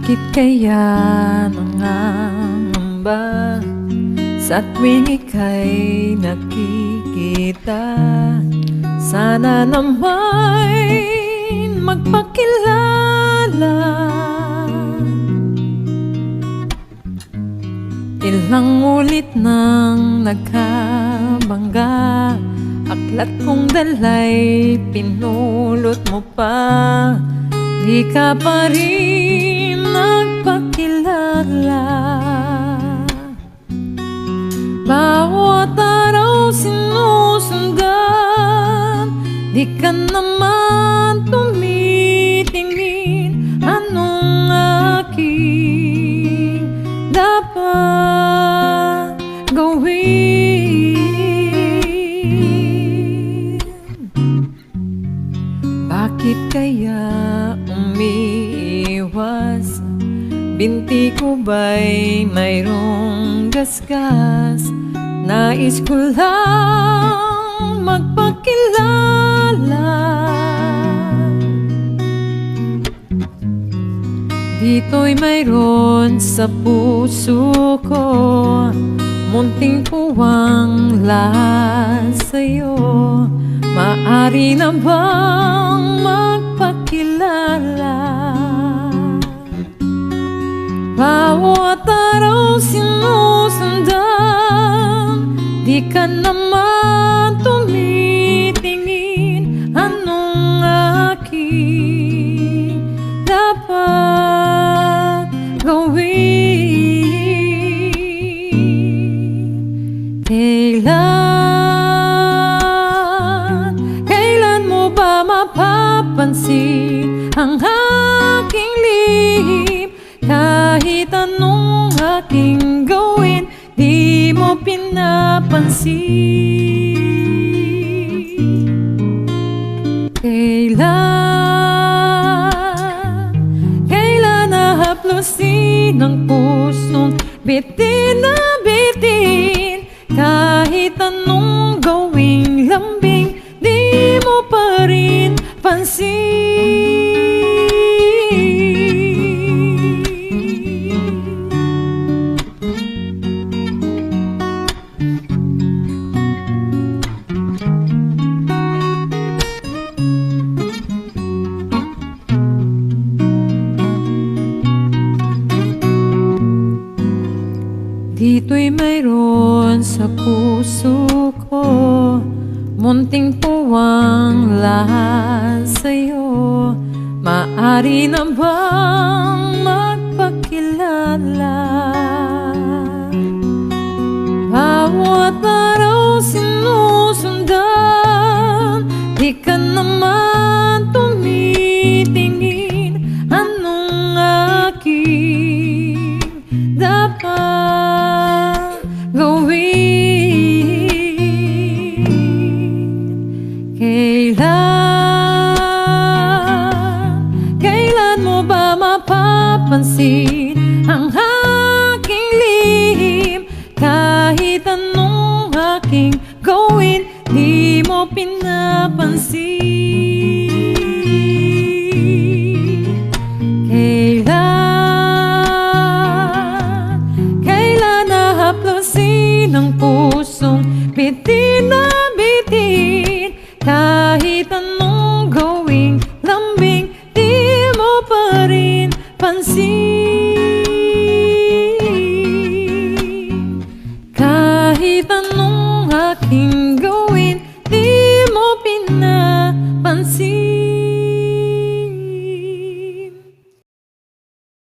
Bakit kaya nangangamba sa tuwing ika'y nakikita? Sana naman magpakilala. Ilang ulit nang nagkabangga, aklat kong dalay pinulot mo pa. Di ka pa rin nagpakilala. Bawat araw sinusundan, di ka naman tumitingin. Anong aking dapat gawin? Bakit kaya umiiwas? Binti ko ba'y mayroong gasgas? Nais ko lang magpakilala. Dito'y mayroon sa puso ko, munting puwang lahat sa'yo. Maaari na bang magpakilala? Bawat araw sinusundan, di ka naman tumitingin. Anong aking dapat gawin? Kailan mo ba mapapansin ang aking lihim? Kahit anong aking gawin, di mo pinapansin. Kailan nahaplusin ang pusong bitin na bitin? Kahit anong gawing lambing, di mo pa rin pansin. Dito'y mayroon sa puso ko, munting puwang lahat sa'yo. Maaari na bang magpakilala? Bawat araw sinusundan, di ka naman tumitingin. Anong aking dapat gawin? Kailan mo ba mapapansin ang aking lihim? Kahit anong aking gawin, di mo pinapansin. Kailan nahaplusin ang pusong bitin na bitin? Kahit anong gawing lambing, di mo pa rin pansin. Kahit anong aking